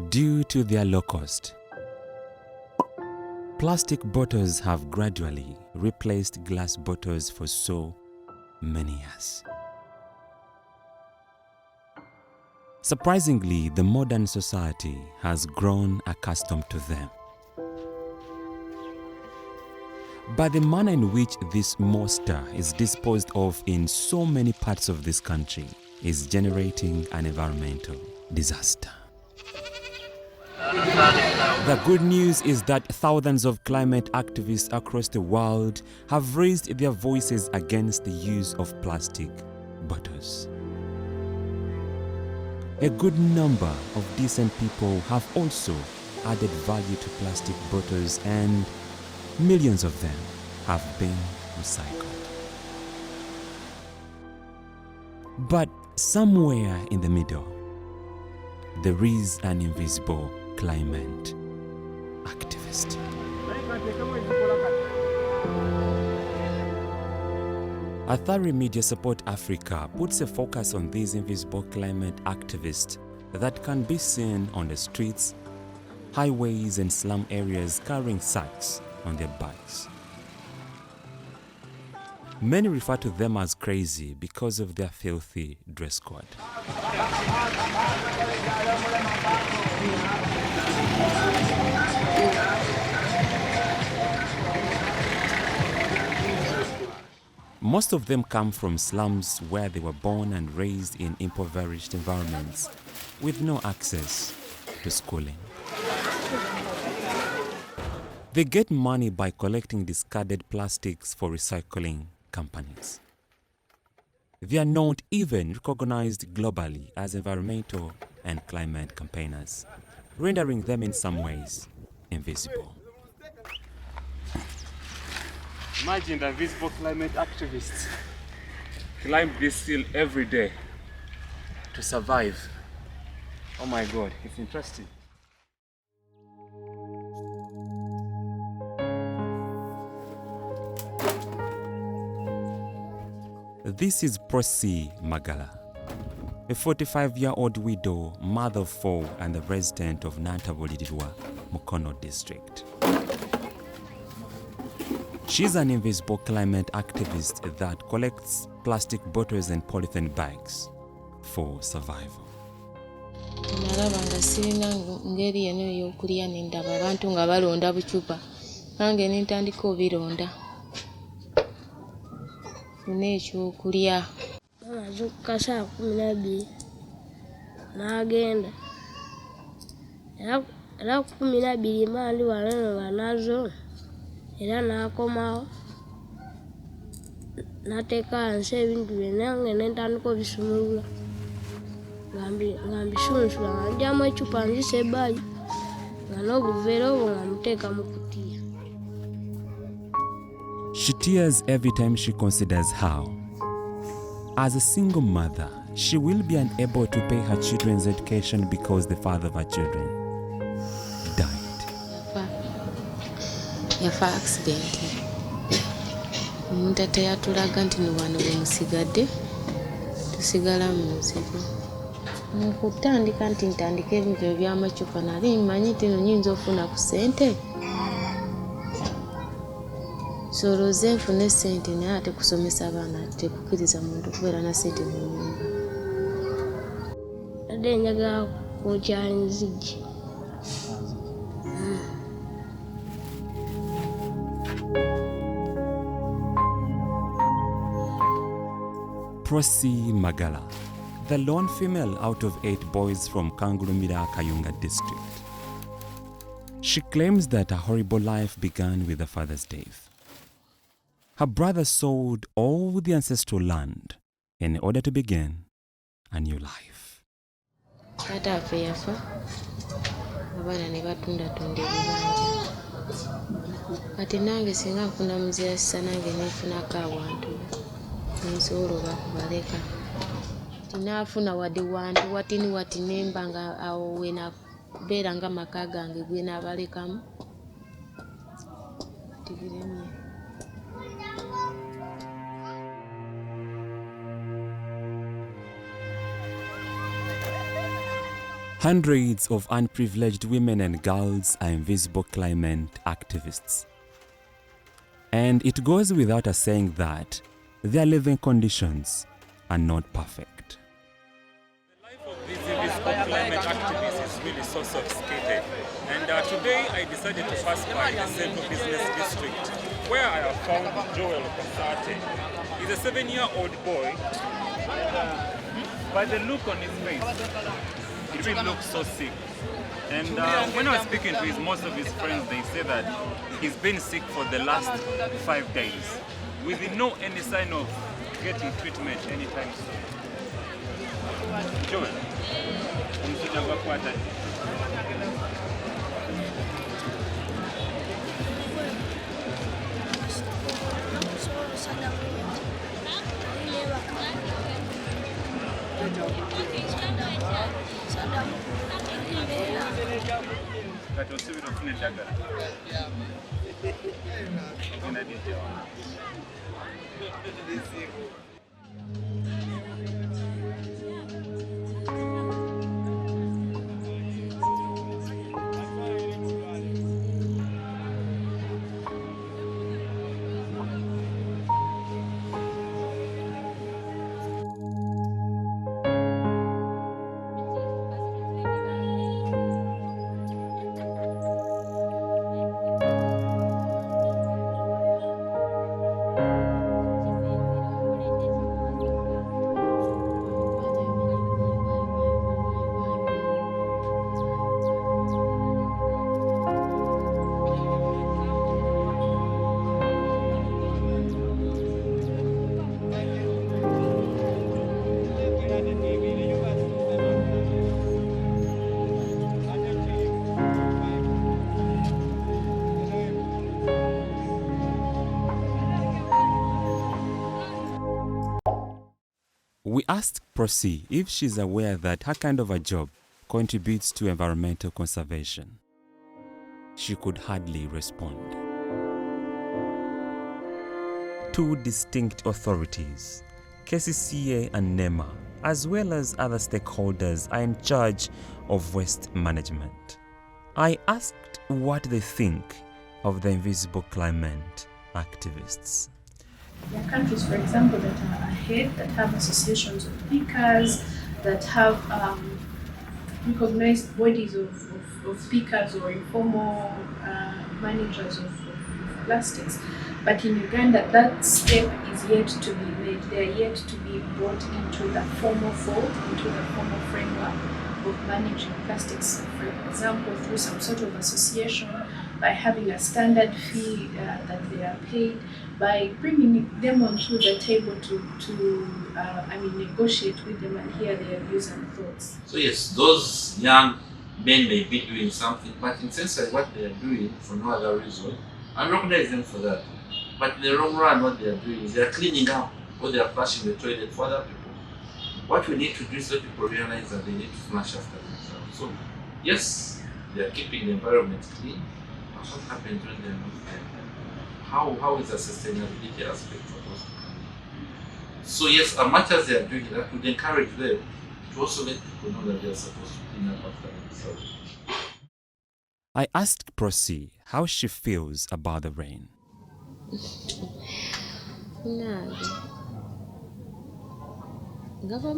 Due to their low cost, plastic bottles have gradually replaced glass bottles for so many years. Surprisingly, the modern society has grown accustomed to them. But the manner in which this monster is disposed of in so many parts of this country is generating an environmental disaster. The good news is that thousands of climate activists across the world have raised their voices against the use of plastic bottles. A good number of decent people have also added value to plastic bottles, and millions of them have been recycled. But somewhere in the middle, there is an invisible climate activist. Athari Media Support Africa puts a focus on these invisible climate activists that can be seen on the streets, highways, and slum areas carrying sacks on their backs. Many refer to them as crazy because of their filthy dress code. Most of them come from slums where they were born and raised in impoverished environments with no access to schooling. They get money by collecting discarded plastics for recycling companies. They are not even recognized globally as environmental and climate campaigners, rendering them in some ways invisible. Imagine the visible climate activists climb this hill every day to survive. Oh my God, it's interesting. This is Prosy Magala, a 45-year-old widow, mother of 4, and a resident of Nantabolidirwa, Mukono district. She's an invisible climate activist that collects plastic bottles and polythene bags for survival. Nalabanga sirina ngeri eno ey'okulya ne ndaba abantu nga balonda bucupa nange ne ntandika obironda fune ekyokulya. Amazuukuka saa 12 n'agenda era 12 mali wano banazo era n'akomawo n'ateeka wansi ebintu byonna nga ne ntandika obisumulula nga mbisunsula nga ndyamu ecupa nzisa ebbali nga n'obuveera obwo nga muteeka mu kutiya. She tears every time she considers how, as a single mother, she will be unable to pay her children's education because the father of her children died. Yafa accident. Omuntu teyatulaga nti wano we musigadde tusigala mu nzigo. Nkutandika nti ntandika ebintu eby'amacupa nali mmanyi nti nyinza ofuna ku ssente. Soloze nfune ssente naye ate kusomesa abaana tekukkiriza muntu kubeera na ssente mu nnyumba. Adde njagala kwokya enzigi. Prosy Magala, the lone female out of 8 boys from Kangulumira, Kayunga district. She claims that her horrible life began with her father's death. Her brother sold all the ancestral land in order to begin a new life. Taata waffe yafa, abaana ne batundatunda ebibanja. Kati nange singa nfuna muzira nange neefunako awantu nsobola okubaleka. Tinaafuna wadde wantu wati nemba nga awo we nabeera nga maka gange gwe naabalekamu. Kati biremye. Hundreds of unprivileged women and girls are invisible climate activists. And it goes without us saying that their living conditions are not perfect. The life of these invisible climate activists is really so sophisticated. And today I decided to pass by the Central Business District, where I have found Joel Kosate. He's a 7-year-old boy. By the look on his face, he really looks so sick. And when I was speaking to most of his friends, they say that he's been sick for the last 5 days, with no any sign of getting treatment anytime soon. Joel, We asked Prosy if she's aware that her kind of a job contributes to environmental conservation. She could hardly respond. Two distinct authorities, KCCA and NEMA, as well as other stakeholders, are in charge of waste management. I asked what they think of the invisible climate activists. There are countries, for example, that are ahead, that have associations of pickers, that have recognized bodies of pickers or informal managers of plastics. But in Uganda, that step is yet to be made. They are yet to be brought into the formal fold, into the formal framework of managing plastics, for example, through some sort of association, by having a standard fee that they are paid, by bringing them onto the table to negotiate with them and hear their views and thoughts. So yes, those young men may be doing something, but in sense of what they are doing for no other reason, I recognize them for that. But in the long run, what they are doing is they are cleaning up or they are flushing the toilet for other people. What we need to do is let people realize that they need to flush after themselves. So yes, they are keeping the environment clean. But what happens when they are not clean? How is the sustainability aspect supposed to come in? So yes, as much as they are doing that, we encourage them to also let people know that they are supposed to clean up after themselves. I asked Prosy how she feels about the rain. gava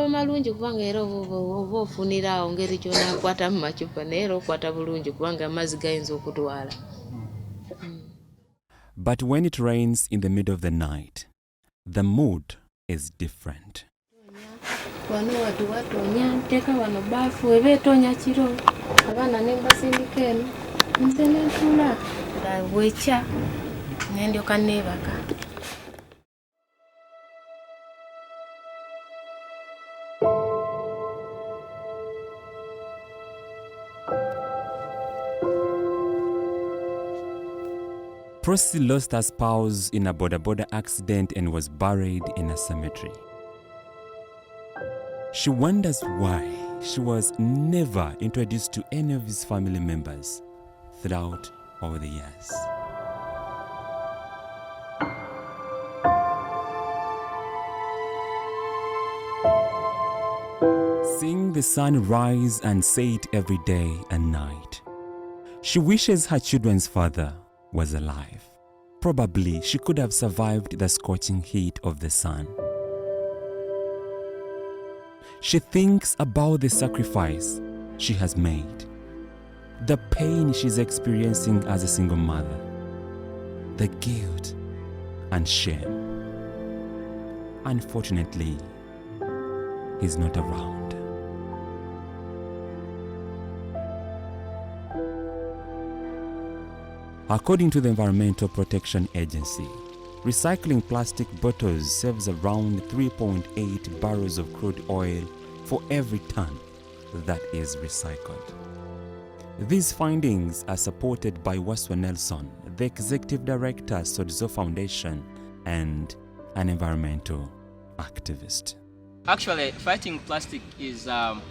malungi kubanga era oba ofunira awo ngeri kyonaakwata mu macupa naye era okwata bulungi kubanga amazzi gayinza okutwala. But when it rains in the middle of the night, the mood is different. Wano watu watonya nteeka wano baafu eba etonya kiro abaana ne mbasindika eno nze ne ntula nga bwekya ne ndyoka neebaka. Prosy lost her spouse in a border accident and was buried in a cemetery. She wonders why she was never introduced to any of his family members throughout all the years. Seeing the sun rise and set every day and night, she wishes her children's father was alive. Probably she could have survived the scorching heat of the sun. She thinks about the sacrifice she has made, the pain she's experiencing as a single mother, the guilt and shame. Unfortunately, he's not around. According to the Environmental Protection Agency, recycling plastic bottles saves around 3.8 barrels of crude oil for every ton that is recycled. These findings are supported by Waswa Nelson, the Executive Director, Sodzo Foundation, and an environmental activist. Actually, fighting plastic is a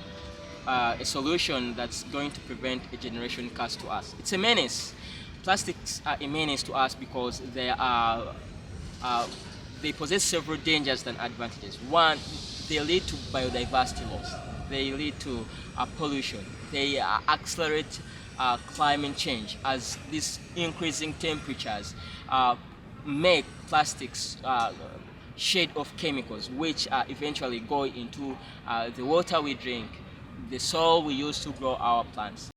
solution that's going to prevent a generation curse to us. It's a menace. Plastics are a menace to us because they possess several dangers and advantages. One, they lead to biodiversity loss. They lead to pollution. They accelerate climate change as these increasing temperatures make plastics shed of chemicals which eventually go into the water we drink, the soil we use to grow our plants.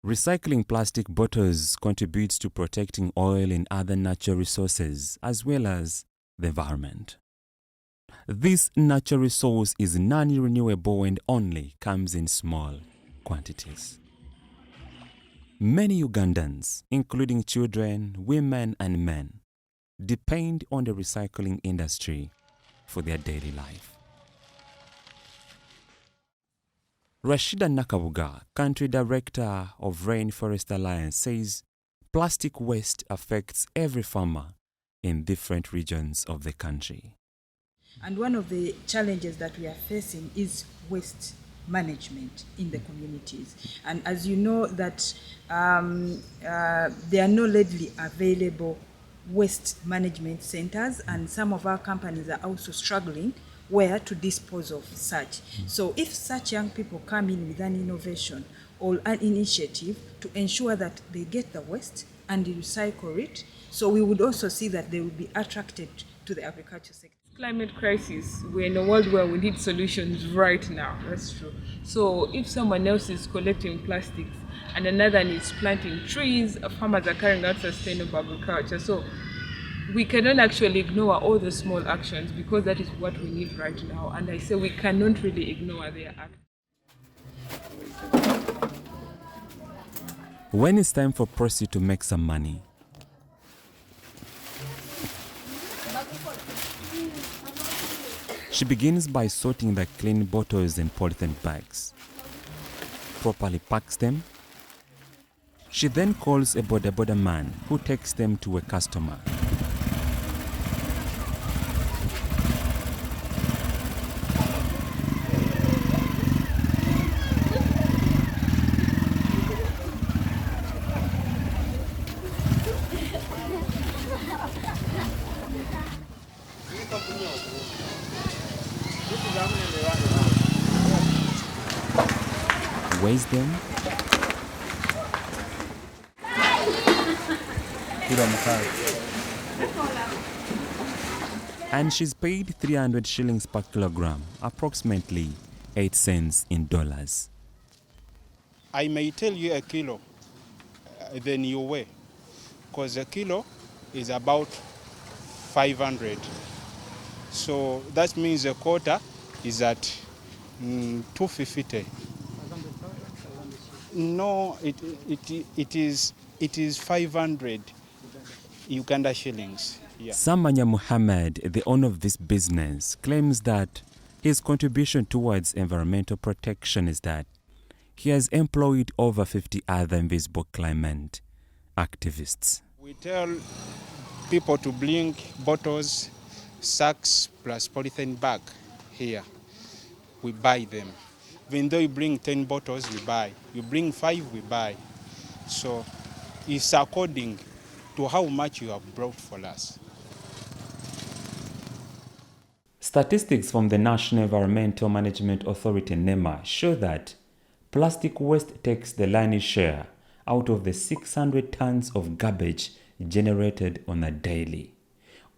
Recycling plastic bottles contributes to protecting oil and other natural resources as well as the environment. This natural resource is non-renewable and only comes in small quantities. Many Ugandans, including children, women and men, depend on the recycling industry for their daily life. Rashida Nakabuga, Country Director of Rainforest Alliance, says plastic waste affects every farmer in different regions of the country. And one of the challenges that we are facing is waste management in the communities. And as you know that there are no readily available waste management centers, and some of our companies are also struggling where to dispose of such. So if such young people come in with an innovation or an initiative to ensure that they get the waste and recycle it, so we would also see that they will be attracted to the agriculture sector. Climate crisis, we're in a world where we need solutions right now. That's true. So if someone else is collecting plastics and another is planting trees, farmers are carrying out sustainable agriculture. So we cannot actually ignore all the small actions because that is what we need right now. And I say we cannot really ignore their actions. When it's time for Prosy to make some money, she begins by sorting the clean bottles and polythene bags, properly packs them. She then calls a boda man who takes them to a customer. Weighs them, and she's paid 300 shillings per kilogram, approximately 8 cents in dollars. I may tell you a kilo, then you weigh, because a kilo is about 500. So that means a quarter is at 250. No, it is 500 Uganda shillings. Yeah. Samanya Muhammad, the owner of this business, claims that his contribution towards environmental protection is that he has employed over 50 other invisible climate activists. We tell people to bring bottles, sacks plus polythene bag here. We buy them. Even though you bring 10 bottles, we buy. You bring 5, we buy. So it's according to how much you have brought for us. Statistics from the National Environmental Management Authority NEMA show that plastic waste takes the lion's share out of the 600 tons of garbage generated on a daily.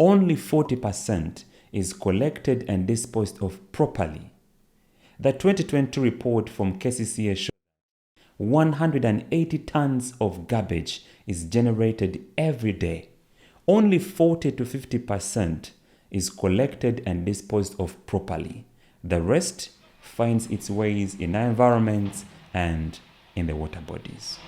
Only 40% is collected and disposed of properly. The 2020 report from KCCA shows 180 tons of garbage is generated every day. Only 40 to 50% is collected and disposed of properly. The rest finds its ways in our environments and in the water bodies.